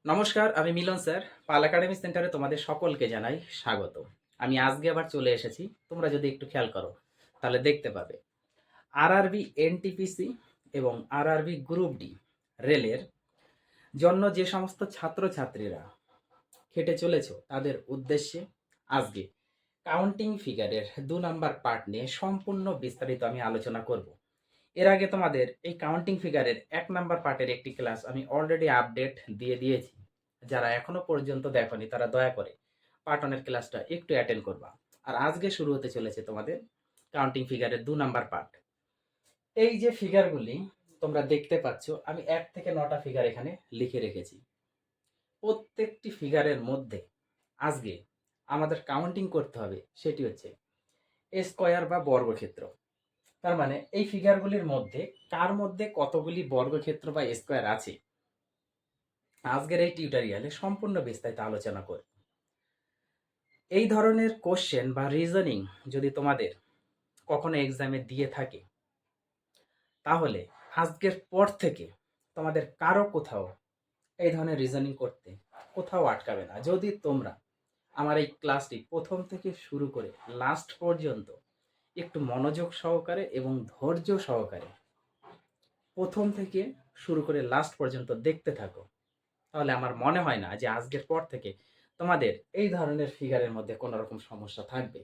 নমস্কার, আমি মিলন স্যার। পাল একাডেমি সেন্টারে তোমাদের সকলকে জানাই স্বাগত। আমি আজকে আবার চলে এসেছি। তোমরা যদি একটু খেয়াল করো তাহলে দেখতে পাবে আরআরবি এনটিপিসি এবং আরআরবি গ্রুপ ডি রেলের জন্য যে সমস্ত ছাত্রছাত্রীরা খেটে চলেছো তাদের উদ্দেশ্যে আজকে কাউন্টিং ফিগারের ২ নাম্বার পার্ট নিয়ে সম্পূর্ণ বিস্তারিত আমি আলোচনা করব। এর আগে তোমাদের এই কাউন্টিং ফিগারের ১ নাম্বার পার্টের একটি ক্লাস আমি অলরেডি আপডেট দিয়ে দিয়েছি। যারা এখনো পর্যন্ত দেখোনি তারা দয়া করে পার্ট 1 এর ক্লাসটা একটু অ্যাটেন্ড করবা। আর আজকে শুরু হতে চলেছে তোমাদের কাউন্টিং ফিগারের ২ নাম্বার পার্ট। এই যে ফিগারগুলি তোমরা দেখতে পাচ্ছ, আমি ১ থেকে ৯টা ফিগার এখানে লিখে রেখেছি। প্রত্যেকটি ফিগারের মধ্যে আজকে আমাদের কাউন্টিং করতে হবে, সেটি হচ্ছে স্কয়ার বা বর্গক্ষেত্র। তার মানে এই ফিগারগুলির মধ্যে কার মধ্যে কতগুলি বর্গক্ষেত্র বা স্কয়ার আছে আজকের এই টিউটোরিয়ালে সম্পূর্ণ বিস্তারিত আলোচনা করব। এই ধরনের কোশ্চেন বা রিজনিং যদি তোমাদের কখনো এক্সামে দিয়ে থাকে তাহলে আজকের পর থেকে তোমাদের কারো কোথাও এই ধরনের রিজনিং করতে কোথাও আটকাবে না, যদি তোমরা আমার এই ক্লাসটি প্রথম থেকে শুরু করে লাস্ট পর্যন্ত একটু মনোযোগ সহকারে এবং ধৈর্য সহকারে প্রথম থেকে শুরু করে লাস্ট পর্যন্ত দেখতে থাকো। তাহলে আমার মনে হয় না যে আজকের পর থেকে তোমাদের এই ধরনের ফিগারের মধ্যে কোনো রকম সমস্যা থাকবে।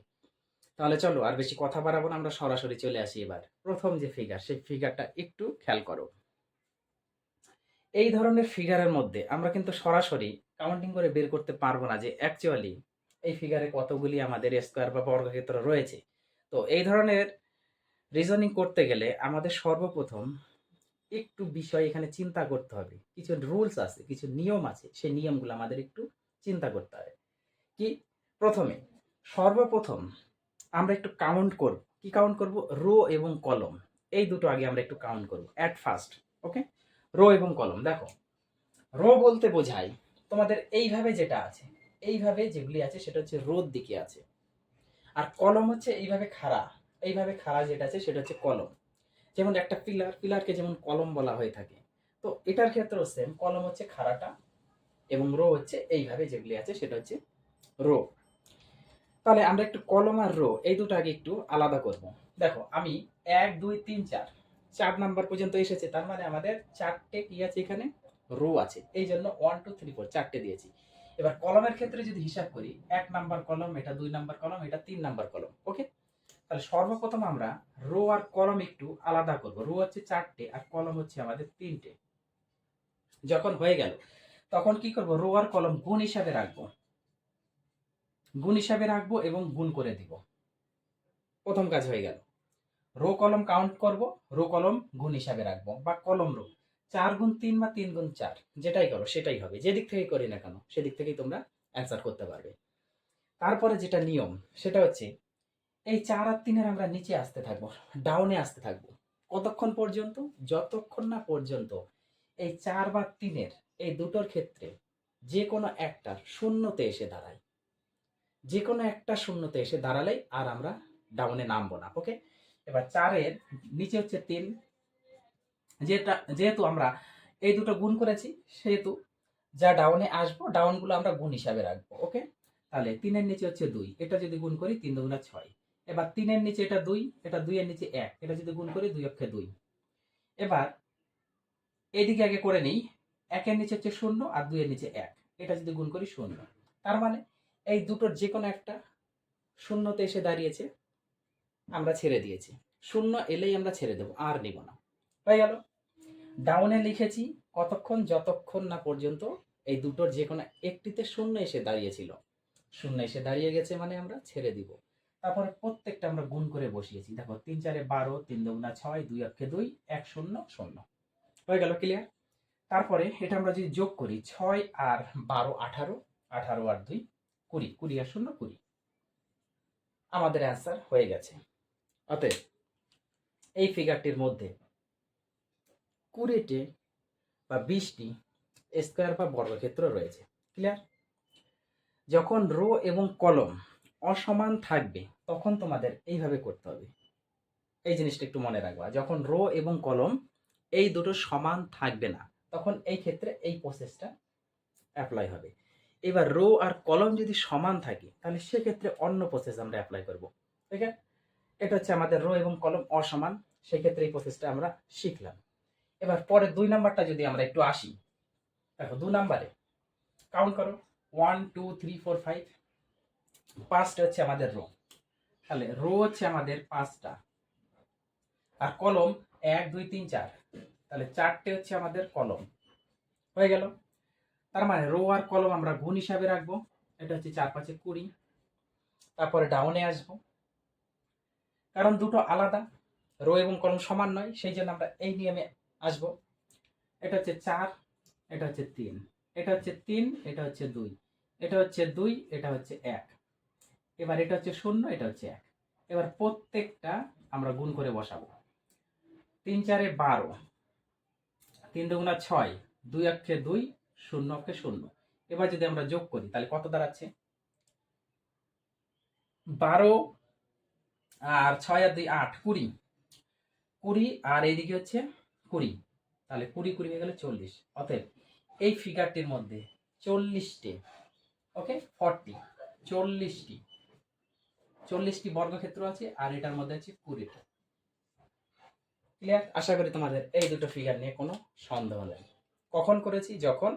তাহলে চলো আর বেশি কথা বাড়াবো না, আমরা সরাসরি চলে আসি। এবার প্রথম যে ফিগার, সেই ফিগারটা একটু খেয়াল করো। এই ধরনের ফিগারের মধ্যে আমরা কিন্তু সরাসরি কাউন্টিং করে বের করতে পারবো না যে অ্যাকচুয়ালি এই ফিগারে কতগুলি আমাদের স্কোয়ার বা বর্গক্ষেত্র রয়েছে। তো এই ধরনের রিজনিং করতে গেলে আমাদের সর্বপ্রথম একটু বিষয় এখানে চিন্তা করতে হবে। কিছু রুলস আছে, কিছু নিয়ম আছে, সেই নিয়মগুলো আমাদের একটু চিন্তা করতে হবে। কি, প্রথমে সর্বপ্রথম আমরা একটু কাউন্ট করব। কি কাউন্ট করব? রো এবং কলম, এই দুটো আগে আমরা একটু কাউন্ট করব অ্যাট ফার্স্ট। ওকে, রো এবং কলম। দেখো, রো বলতে বোঝায় তোমাদের এইভাবে যেটা আছে, এইভাবে যেগুলি আছে সেটা হচ্ছে রোর দিকে আছে। আর কলম হচ্ছে এইভাবে খাড়া, এইভাবে খাড়া যেটা আছে সেটা হচ্ছে কলম। যেমন একটা পিলারকে যেমন কলম বলা হয়ে থাকে, তো এটার ক্ষেত্রেও সেম, কলম হচ্ছে খাড়াটা এবং রো হচ্ছে এইভাবে যেগুলি আছে সেটা হচ্ছে রো। তাহলে আমরা একটু কলম আর রো এই দুটো আগে একটু আলাদা করব। দেখো, আমি 1 2 3 4 4 নাম্বার পর্যন্ত এসেছে, তার মানে আমাদের চারটে কি আছে এখানে, রো আছে। এই জন্য 1 2 3 4 চারটে দিয়েছি। এবার কলমের ক্ষেত্রে যদি হিসাব করি, 1 নাম্বার কলম, এটা 2 নাম্বার কলম, এটা 3 নাম্বার কলম। ওকে, তাহলে সর্বপ্রথম আমরা রো আর কলম একটু আলাদা করব। রো হচ্ছে চারটে আর কলম হচ্ছে আমাদের তিনটে। যখন হয়ে গেল তখন কি করব, রো আর কলম গুণ হিসাবে রাখবো, গুণ হিসাবে রাখবো এবং গুণ করে দিব। প্রথম কাজ হয়ে গেল। রো কলম কাউন্ট করব, রো কলম গুণ হিসাবে রাখবো, বা কলম রো 4 গুণ 3 বা 3 গুণ 4, যেটাই করো সেটাই হবে। যেদিক থেকে করি না কেন সেদিক থেকেই তোমরা অ্যান্সার করতে পারবে। তারপরে যেটা নিয়ম সেটা হচ্ছে এই 4 আর 3-এর আমরা নিচে আসতে থাকবো, ডাউনে আসতে থাকবো। কতক্ষণ পর্যন্ত? যতক্ষণ না পর্যন্ত এই 4 বা 3-এর এই দুটোর ক্ষেত্রে যে কোনো একটা শূন্যতে এসে দাঁড়ায়। যে কোনো একটা শূন্যতে এসে দাঁড়ালেই আর আমরা ডাউনে নামবো না। ওকে, এবার 4-এর নিচে হচ্ছে 3, যেহেতু আমরা এই দুটো গুণ করেছি সেহেতু যা ডাউনে আসবো ডাউনগুলো আমরা গুণ হিসাবে রাখবো। ওকে, তাহলে 3-এর নিচে হচ্ছে 2, এটা যদি গুণ করি 3 2 6। এবার 3-এর নিচে এটা 2, এটা 2-এর নিচে 1, এটা যদি গুণ করি 2 অক্ষে 2। এবার এইদিকে আগে করে নিই, 1-এর নিচে হচ্ছে 0 আর 2-এর নিচে 1, এটা যদি গুণ করি 0। তার মানে এই দুটোর যে কোনো একটা শূন্যতে এসে দাঁড়িয়েছে, আমরা ছেড়ে দিয়েছি। শূন্য এলেই আমরা ছেড়ে দেবো, আর নিব না। হয়ে গেল। ডাউনে লিখেছি কতক্ষণ? যতক্ষণ না পর্যন্ত এই দুটোর যে কোনো একটিতে শূন্য এসে দাঁড়িয়েছিল। শূন্য এসে দাঁড়িয়ে গেছে মানে আমরা ছেড়ে দিব। তারপরে প্রত্যেকটা আমরা গুণ করে বসিয়েছি। দেখো, 3 4 12, 3 2 6, 2 অক্ষে 2, 1 0 0। হয়ে গেল, ক্লিয়ার? তারপরে এটা আমরা যদি যোগ করি, 6 আর 12 18, 18 আর 2 20, 20 আর 0 20। আমাদের অ্যান্সার হয়ে গেছে। অতএব এই ফিগারটির মধ্যে 20টি বা 20টি স্কয়ার বা বর্গক্ষেত্র রয়েছে। ক্লিয়ার? যখন রো এবং কলম অসমান থাকবে তখন তোমাদের এইভাবে করতে হবে। এই জিনিসটা একটু মনে রাখবা, যখন রো এবং কলম এই দুটো সমান থাকবে না তখন এই ক্ষেত্রে এই প্রসেসটা অ্যাপ্লাই হবে। এবার রো আর কলম যদি সমান থাকে তাহলে সেক্ষেত্রে অন্য প্রসেস আমরা অ্যাপ্লাই করব। ঠিক আছে, এটা হচ্ছে আমাদের রো এবং কলম অসমান, সেক্ষেত্রে এই প্রসেসটা আমরা শিখলাম। এবার পরে 2 নাম্বারটা যদি আমরা একটু আসি, দেখো 2 নাম্বারে কাউন্ট করো 1 2 3 4 5, 5টা হচ্ছে আমাদের রো, তাহলে রো হচ্ছে আমাদের 5টা, আর কলম 1 2 3 4, তাহলে 4টে হচ্ছে আমাদের কলম। হয়ে গেল। তার মানে রো আর কলম আমরা গুণ হিসাবে রাখবো, এটা হচ্ছে 4 5 20। তারপরে ডাউনে আসবো, কারণ দুটো আলাদা, রো এবং কলম সমান নয়, সেই জন্য আমরা এই নিয়মে আসবো। এটা হচ্ছে 4, এটা হচ্ছে 3, এটা হচ্ছে 3, এটা হচ্ছে 2, এটা হচ্ছে 2, এটা হচ্ছে 1, এবার এটা হচ্ছে 0, এটা হচ্ছে 1। এবার প্রত্যেকটা আমরা গুণ করে বসাবো। 3 4 12, 3 2 6, 2 1 2, 0 1 0। এবার যদি আমরা যোগ করি তাহলে কত দাঁড়াচ্ছে? 12 আর 6 আর 2 8, 20, 20 আর এইদিকে হচ্ছে 20, তাহলে 20 20 হয়ে গেলে 40। অতএব এই ফিগারটির মধ্যে 40টি, ওকে 40, 40টি বর্গক্ষেত্র আছে, আর এটার মধ্যে আছে 20টা। ক্লিয়ার? আশা করি তোমাদের এই দুটো ফিগার নিয়ে কোনো সন্দেহ নেই। কখন করেছি? যখন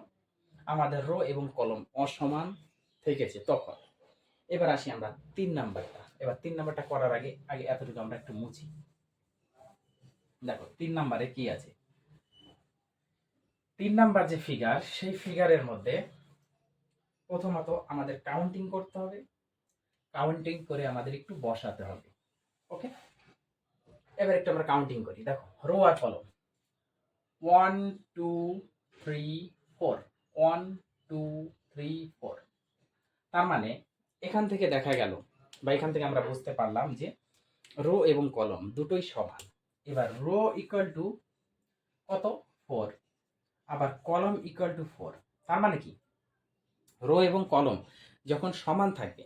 আমাদের রো এবং কলম অসমান থেকেছে তখন। এবার আসি আমরা 3 নাম্বারটা। এবার 3 নাম্বারটা করার আগে আগে এতটুকু আমরা একটু মুছি। দেখো 3 নাম্বারে কি আছে? 3 নাম্বার যে ফিগার, সেই ফিগারের মধ্যে প্রথমত আমাদের কাউন্টিং করতে হবে, কাউন্টিং করে আমাদের একটু বসাতে হবে। ওকে, এবার একটু আমরা কাউন্টিং করি। দেখো রো আর কলম 1 2 3 4, 1 2 3 4। তার মানে এখান থেকে দেখা গেল বা এখান থেকে আমরা বুঝতে পারলাম যে রো এবং কলম দুটোই সমান। এবার রো ইকুয়াল টু কত? 4, আবার কলম ইকুয়াল টু 4। তার মানে কি, রো এবং কলম যখন সমান থাকে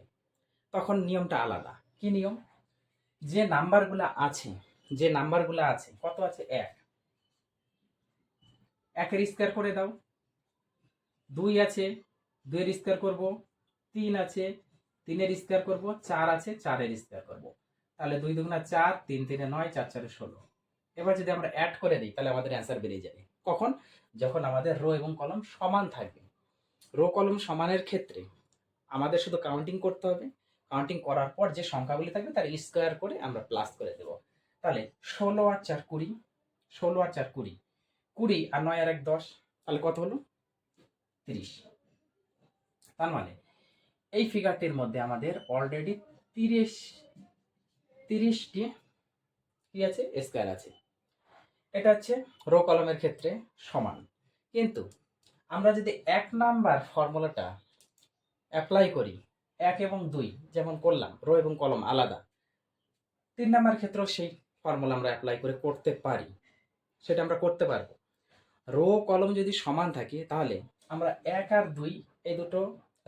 তখন নিয়মটা আলাদা। কি নিয়ম? যে নাম্বারগুলো আছে, যে নাম্বারগুলো আছে, কত আছে? 1, 1-এর স্কয়ার করে দাও। 2 আছে, 2-এর স্কয়ার করব। 3 আছে, 3-এর স্কয়ার করব। 4 আছে, 4-এর স্কয়ার করব। তাহলে 2 2 4, 3 3 9, 4 4 16। এবার যদি আমরা অ্যাড করে দিই তাহলে আমাদের অ্যান্সার বেরিয়ে যাবে। কখন? যখন আমাদের রো এবং কলম সমান থাকবে। রো কলম সমানের ক্ষেত্রে আমাদের শুধু কাউন্টিং করতে হবে, কাউন্টিং করার পর যে সংখ্যাগুলি থাকবে তার স্কয়ার করে আমরা প্লাস করে দেব। তাহলে 16 আর 4 20, 16 আর 4 20, 20 আর 9 আর 1 10, তাহলে কত হলো? 30। তার মানে এই ফিগারটির মধ্যে আমাদের অলরেডি 30টি কি আছে? স্কয়ার আছে। এটা হচ্ছে রো কলমের ক্ষেত্রে সমান। কিন্তু আমরা যদি 1 নাম্বার ফর্মুলাটা অ্যাপ্লাই করি, 1 এবং 2 যেমন করলাম, রো এবং কলম আলাদা, 3 নাম্বার ক্ষেত্রেও সেই ফর্মুলা আমরা অ্যাপ্লাই করে করতে পারি। সেটা আমরা করতে পারবো। রো কলম যদি সমান থাকে তাহলে আমরা 1 আর 2 এই দুটো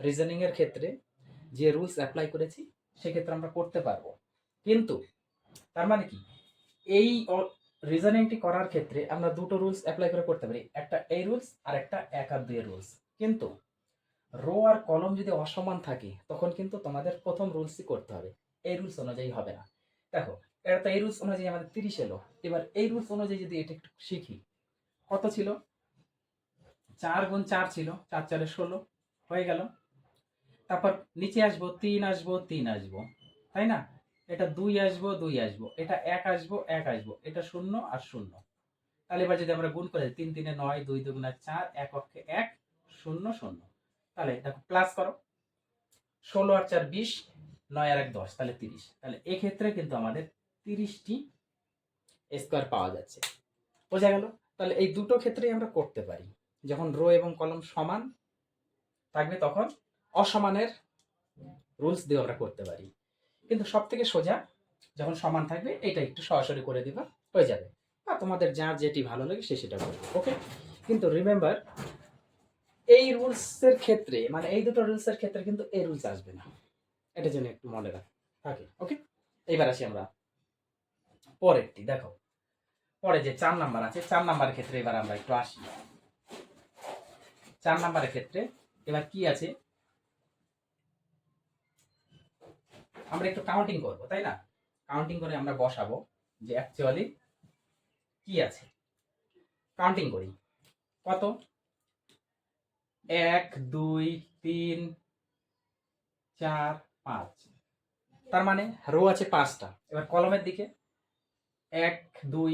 রিজনিং এর ক্ষেত্রে যে রুলস অ্যাপ্লাই করেছি সেক্ষেত্রে আমরা করতে পারবো। কিন্তু তার মানে কি, এই রিজনিংটি করার ক্ষেত্রে আমরা দুটো রুলস অ্যাপ্লাই করে করতে পারি, একটা এই রুলস আর একটা 1 আর 2 এর রুলস। কিন্তু রো আর কলম যদি অসমান থাকে তখন কিন্তু তোমাদের প্রথম রুলসই করতে হবে, এই রুলস অনুযায়ী হবে না। দেখো এটা তো এই রুলস অনুযায়ী আমাদের 30 এলো। এবার এই রুলস অনুযায়ী যদি এটা একটু শিখি, কত ছিল? 4 গুণ 4 ছিল, 4 4 16 হয়ে গেল। তারপর নিচে আসবো, 3 আসবো, 3 আসবো, তাই না? এটা 2 আসবো, 2 আসবো, এটা 1 আসবো, 1 আসবো, এটা 0 আর 0। তাহলে এবার যদি আমরা গুণ করে 3 3 9, 2 2 4, 1 অক্ষে 1, 0 0। তাহলে দেখো প্লাস করো, 16 আর 4 20, 9 আর 1 10, তাহলে 30। তাহলে এক্ষেত্রে কিন্তু আমাদের 30টি স্কয়ার পাওয়া যাচ্ছে। বোঝা গেল? তাহলে এই দুটো ক্ষেত্রেই আমরা করতে পারি। যখন রো এবং কলম সমান থাকবে তখন অসমানের রুলস দিয়ে আমরা করতে পারি। কিন্তু সব থেকে সোজা যখন সমান থাকবে, এটা একটু সরাসরি করে দিবা, হয়ে যাবে। আর তোমাদের যার যেটি ভালো লাগে সে সেটা করবে। ওকে, কিন্তু রিমেম্বার এই রুলসের ক্ষেত্রে, মানে এই দুটো রুলসের ক্ষেত্রে কিন্তু এই রুলস আসবে না, এটা যেন একটু মনে থাকে। ওকে, এইবার আসি আমরা পরেরটি। দেখো পরে যে 4 নাম্বার আছে, 4 নাম্বারের ক্ষেত্রে এবার আমরা একটু আসি। 4 নাম্বারের ক্ষেত্রে এবার কি আছে আমরা একটু কাউন্টিং করব, তাই না? কাউন্টিং করে আমরা বসাবো যে অ্যাকচুয়ালি কি আছে। কাউন্টিং করি, কত? 1 2 3 4 5, তার মানে রো আছে 5টা। এবার কলমের দিকে 1 2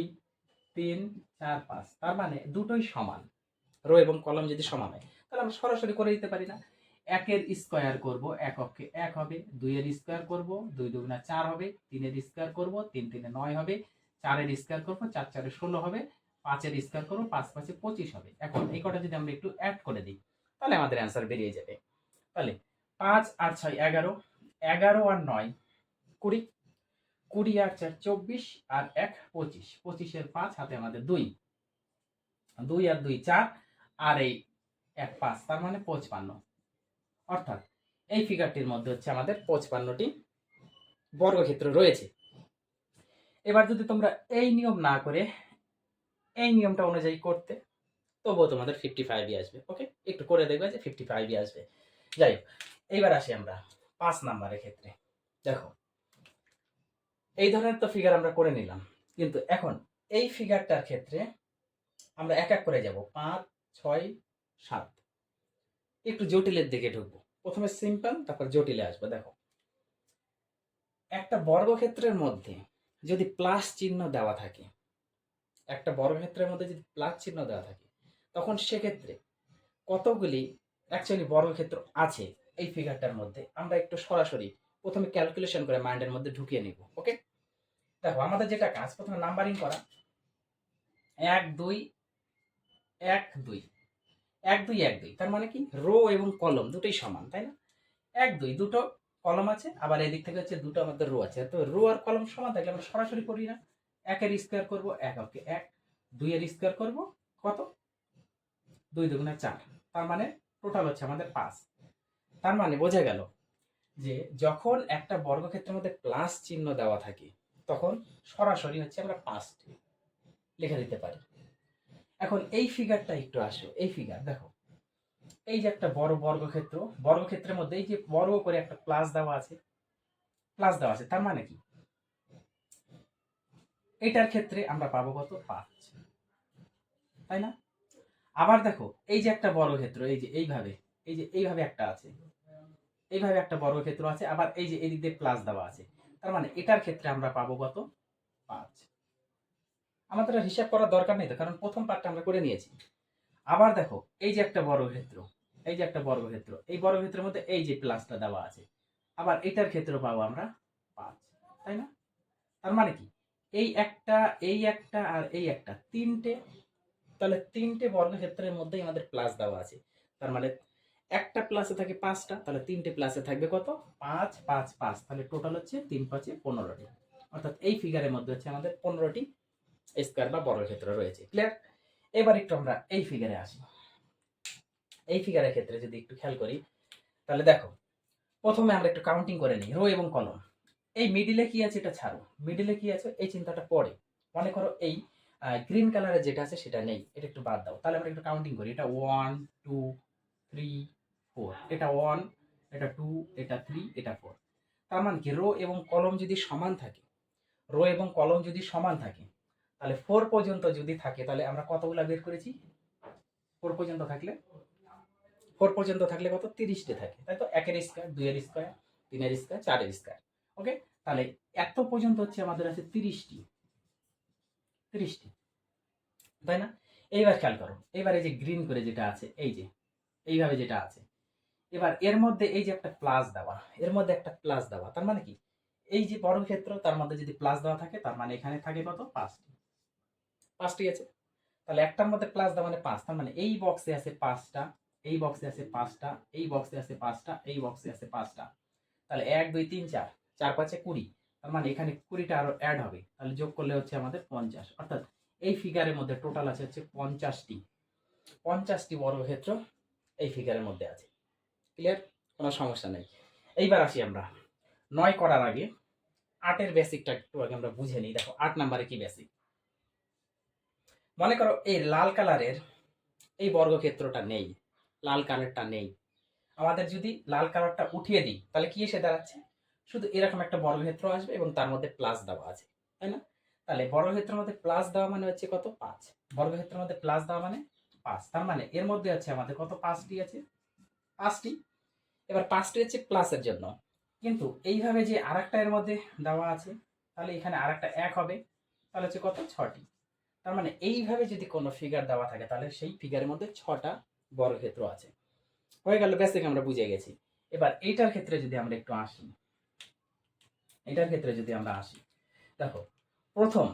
3 4 5, তার মানে দুটোই সমান। রো এবং কলম যদি সমান হয় তাহলে আমরা সরাসরি করে দিতে পারি না? 1 এর স্কয়ার করব, 1 অক্ষে 1 হবে। 2 এর স্কয়ার করব, 2 দুগুণা 4 হবে। 3 এর স্কয়ার করব, 3 3 9 হবে। 4 এর স্কয়ার করব, 4 4 16 হবে। 5 এর স্কয়ার করব, 5 5 25 হবে। এখন এই কটা যদি আমরা একটু অ্যাড করে দিই তাহলে আমাদের অ্যান্সার বেরিয়ে যাবে। তাহলে 5 আর 6 11, 11 আর 9 20, 20 আর 4 24, আর 1 25, 25 এর 5 হাতে আমাদের 2, 2 আর 2 4, আর এই 1 5, তার মানে 55। অর্থাৎ এই ফিগারটির মধ্যে হচ্ছে আমাদের 55টি বর্গক্ষেত্র রয়েছে। এবার যদি তোমরা এই নিয়ম না করে এই নিয়মটা অনুযায়ী করতে, তবুও তোমাদের 55ই আসবে। ওকে, একটু করে দেখবে যে 55ই আসবে। যাই হোক, এইবার আসি আমরা 5 নাম্বারের ক্ষেত্রে। দেখো, এই ধরনের তো ফিগার আমরা করে নিলাম, কিন্তু এখন এই ফিগারটার ক্ষেত্রে আমরা এক এক করে যাব। 5 6 7, একটু জটিলের দিকে ঢুকবো। প্রথমে সিম্পল, তারপর জটিলে আসবো। দেখো, একটা বর্গক্ষেত্রের মধ্যে যদি প্লাস চিহ্ন দেওয়া থাকে, একটা বর্গক্ষেত্রের মধ্যে যদি প্লাস চিহ্ন দেওয়া থাকে, তখন সেক্ষেত্রে কতগুলি অ্যাকচুয়ালি বর্গক্ষেত্র আছে এই ফিগারটার মধ্যে আমরা একটু সরাসরি প্রথমে ক্যালকুলেশন করে মাইন্ডের মধ্যে ঢুকিয়ে নিব। ওকে, দেখো আমাদের যেটা কাজ, প্রথমে নাম্বারিং করা। 1 2 1 2 1 2 1 2, তার মানে কি রো এবং কলম দুটোই সমান, তাই না? 1 2 দুটো কলম আছে, আবার এদিক থেকে হচ্ছে দুটো আমাদের রো আছে। তো রো আর কলম সমান থাকলে আমরা সরাসরি করি না? 1 এর স্কয়ার করব, 1 ওকে 1। 2 এর স্কয়ার করব, কত? 2 দুগুণা 4, তার মানে টোটাল হচ্ছে আমাদের 5। তার মানে বোঝা গেল যে যখন একটা বর্গক্ষেত্রের মধ্যে প্লাস চিহ্ন দেওয়া থাকে তখন সরাসরি হচ্ছে আমরা 5 লিখে দিতে পারি। এখন এই ফিগারটা একটু আসো, এই ফিগার দেখো, এই যে একটা বড় বর্গক্ষেত্র, বর্গক্ষেত্রের মধ্যে এই যে বড় করে একটা প্লাস দেওয়া আছে, প্লাস দেওয়া আছে, তার মানে কি এটার ক্ষেত্রে আমরা পাবো কত? 5, তাই না? আবার দেখো, এই যে একটা বর্গক্ষেত্র, এই যে এইভাবে, এই যে এইভাবে একটা আছে, এইভাবে একটা বর্গক্ষেত্র আছে, আবার এই যে এদিক দিয়ে প্লাস দেওয়া আছে, তার মানে এটার ক্ষেত্রে আমরা পাবো কত? 5। আমাদের আর হিসাব করার দরকার নেই তো, কারণ প্রথম পার্টটা আমরা করে নিয়েছি। আবার দেখো, এই যে একটা বর্গক্ষেত্র, এই যে একটা বর্গক্ষেত্র, এই বর্গক্ষেত্রের মধ্যে এই যে প্লাসটা দেওয়া আছে, আবার এটার ক্ষেত্রে পাবো আমরা 5, তাই না? তার মানে কি এই একটা, এই একটা, আর এই একটা, তিনটে, তাহলে তিনটে বর্গক্ষেত্রের মধ্যেই আমাদের প্লাস দেওয়া আছে। তার মানে একটা প্লাসে থাকে 5টা, তাহলে তিনটে প্লাসে থাকবে কত? 5 5 5, তাহলে টোটাল হচ্ছে 3 5 15টি। অর্থাৎ এই ফিগারের মধ্যে হচ্ছে আমাদের 15টি স্কয়ার বা বর্গক্ষেত্র রয়েছে। ক্লিয়ার? এবার একটু আমরা এই ফিগারে আসি। এই ফিগারের ক্ষেত্রে যদি একটু খেয়াল করি, তাহলে দেখো, প্রথমে আমরা একটু কাউন্টিং করে নিই রো এবং কলম। এই মিডিলে কি আছে এটা ছাড়ো, মিডিলে কি আছে এই চিন্তাটা পরে। মনে করো এই গ্রিন কালারের যেটা আছে সেটা নেই, এটা একটু বাদ দাও। তাহলে আমরা একটু কাউন্টিং করি। এটা 1 2 3 4, এটা 1, এটা 2, এটা 3, এটা 4। তার মানে কি রো এবং কলম যদি সমান থাকে, রো এবং কলম যদি সমান থাকে, তাহলে 4 পর্যন্ত যদি থাকে, তাহলে আমরা কতগুলা বের করেছি? 4 পর্যন্ত থাকলে, 4 পর্যন্ত থাকলে কত? 30টি থাকে, তাই তো? 1 এর স্কয়ার, 2 এর স্কয়ার, 3 এর স্কয়ার, 4 এর স্কয়ার। ওকে, তাহলে এত পর্যন্ত হচ্ছে আমাদের আছে 30টি, 30টি, তাই না? এইবার খেয়াল করো, এবার এই যে গ্রিন করে যেটা আছে, এই যে এইভাবে যেটা আছে, এবার এর মধ্যে এই যে একটা প্লাস দেওয়া, এর মধ্যে একটা প্লাস দেওয়া, তার মানে কি এই যে বর্গক্ষেত্র, তার মধ্যে যদি প্লাস দেওয়া থাকে, তার মানে এখানে থাকে কত? 5টি, 5টি আছে। তাহলে একটার মধ্যে প্লাস দেওয়া মানে 5, তার মানে এই বক্সে আছে 5টা, এই বক্সে আছে 5টা, এই বক্সে আছে 5টা, এই বক্সে আছে 5টা। তাহলে 1 2 3 4, 4 5 20, তার মানে এখানে 20টা আরো অ্যাড হবে, তাহলে যোগ করলে হচ্ছে আমাদের 50। অর্থাৎ এই ফিগারের মধ্যে টোটাল আছে হচ্ছে 50টি, 50টি বর্গক্ষেত্র এই ফিগারের মধ্যে আছে। ক্লিয়ার? কোনো সমস্যা নেই। এইবার আসি আমরা 9 করার আগে 8-এর বেসিকটা একটু আগে আমরা বুঝে নিই। দেখো 8 নাম্বারে কি বেসিক। মনে করো এই লাল কালারের এই বর্গক্ষেত্রটা নেই, লাল কালারটা নেই, আমাদের যদি লাল কালারটা উঠিয়ে দিই তাহলে কি এসে দাঁড়াচ্ছে, শুধু এরকম একটা বর্গক্ষেত্র আসবে এবং তার মধ্যে প্লাস দেওয়া আছে, তাই না? তাহলে বর্গক্ষেত্রের মধ্যে প্লাস দেওয়া মানে হচ্ছে কত, 5। বর্গক্ষেত্রের মধ্যে প্লাস দেওয়া মানে 5, তার মানে এর মধ্যে আছে আমাদের কত, 5টি আছে, 5টি। এবার 5টি হচ্ছে প্লাসের জন্য, কিন্তু এইভাবে যে আরেকটা এর মধ্যে দেওয়া আছে, তাহলে এখানে আরেকটা 1 হবে, তাহলে হচ্ছে কত, 6টি। তার মানে এইভাবে যদি কোনো ফিগার দেওয়া থাকে তাহলে সেই ফিগারের মধ্যে 6টা বর্গক্ষেত্র আছে। হয়ে গেল, বেসিক আমরা বুঝে গেছি। এবার এইটার ক্ষেত্রে যদি আমরা একটু আসি, দেখো, প্রথম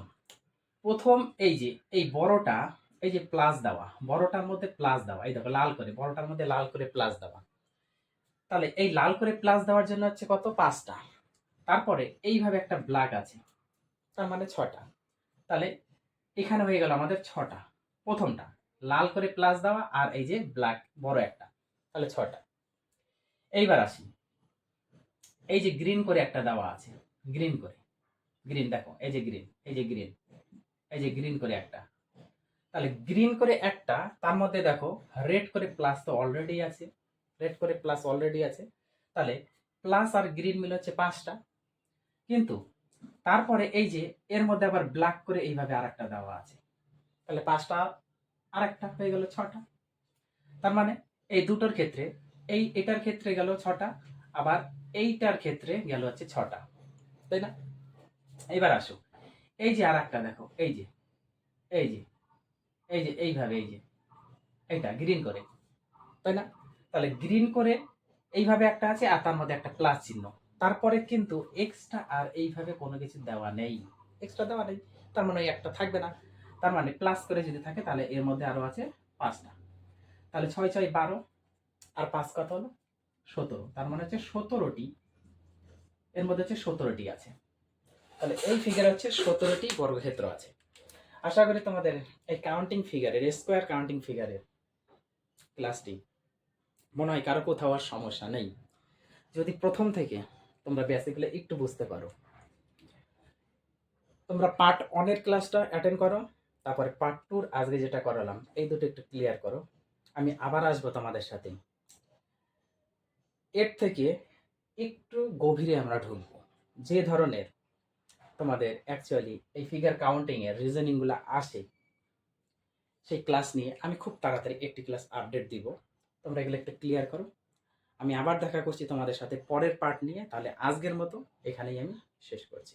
প্রথম এই যে এই বড়টা, এই যে প্লাস দেওয়া, বড়টার মধ্যে প্লাস দেওয়া, এই দেখো লাল করে, বড়টার মধ্যে লাল করে প্লাস দেওয়া, তাহলে এই লাল করে প্লাস দেওয়ার জন্য হচ্ছে কত, 5টা। তারপরে এইভাবে একটা ব্ল্যাক আছে, তার মানে 6টা। তাহলে এখানে হয়ে গেল আমাদের 6টা, প্রথমটা লাল করে প্লাস দেওয়া আর এই যে ব্ল্যাক বড় একটা, তাহলে 6টা। এইবার আসি, এই যে গ্রিন করে একটা দেওয়া আছে, গ্রিন করে, গ্রিন দেখো, এই যে গ্রিন, এই যে গ্রিন, এই যে গ্রিন করে একটা, তাহলে গ্রিন করে একটা, তার মধ্যে দেখো রেড করে প্লাস তো অলরেডি আছে, রেড করে প্লাস অলরেডি আছে, তাহলে প্লাস আর গ্রিন মিলে হচ্ছে 5টা। কিন্তু তারপরে এই যে এর মধ্যে আবার ব্ল্যাক করে এইভাবে আরেকটা দেওয়া আছে, তাহলে 5টা, আরেকটা হয়ে গেল 6টা। তার মানে এই দুটোর ক্ষেত্রে, এটার ক্ষেত্রে গেল 6টা, আবার এইটার ক্ষেত্রে গেল হচ্ছে 6টা, তাই না? এইবার আসো, এই যে আরেকটা দেখো, এই যে, এই যে, এই যে এইভাবে, এই যে এইটা গ্রিন করে, তাই না? তাহলে গ্রিন করে এইভাবে একটা আছে আর তার মধ্যে একটা প্লাস চিহ্ন, তারপরে কিন্তু এক্সট্রা আর এইভাবে কোনো কিছু দেওয়া নেই, এক্সট্রা দেওয়া নেই, তার মানে ওই একটা থাকবে না। তার মানে প্লাস করে যদি থাকে তাহলে এর মধ্যে আরো আছে 5টা, তাহলে 6 6 12, আর 5 কত হলো, 17, তার মানে হচ্ছে 17টি, এর মধ্যে হচ্ছে 17টি আছে। তাহলে এই ফিগার হচ্ছে 17টি বর্গক্ষেত্র আছে। আশা করি তোমাদের এই কাউন্টিং ফিগারের, স্কোয়ার কাউন্টিং ফিগারের ক্লাসটি মনে হয় কারো কোথাও আর সমস্যা নেই। যদি প্রথম থেকে তোমরা বেসিকগুলো একটু বুঝতে পারো, তোমরা পার্ট 1 ক্লাসটা অ্যাটেন্ড করো, তারপরে পার্ট 2 আজকে যেটা করালাম এই দুটো একটু ক্লিয়ার করো। আমি আবার আসবো তোমাদের সাথে, এর থেকে একটু গভীরে আমরা ঢুকবো, যে ধরনের তোমাদের অ্যাকচুয়ালি এই ফিগার কাউন্টিং এর রিজনিং গুলো আসে, সেই ক্লাস নিয়ে আমি খুব তাড়াতাড়ি একটি ক্লাস আপডেট দিব। তোমরা এগুলো একটু ক্লিয়ার করো। আমি আবার দেখা করছি তোমাদের সাথে পরের পার্ট নিয়ে। তাহলে আজকের মতো এখানেই আমি শেষ করছি।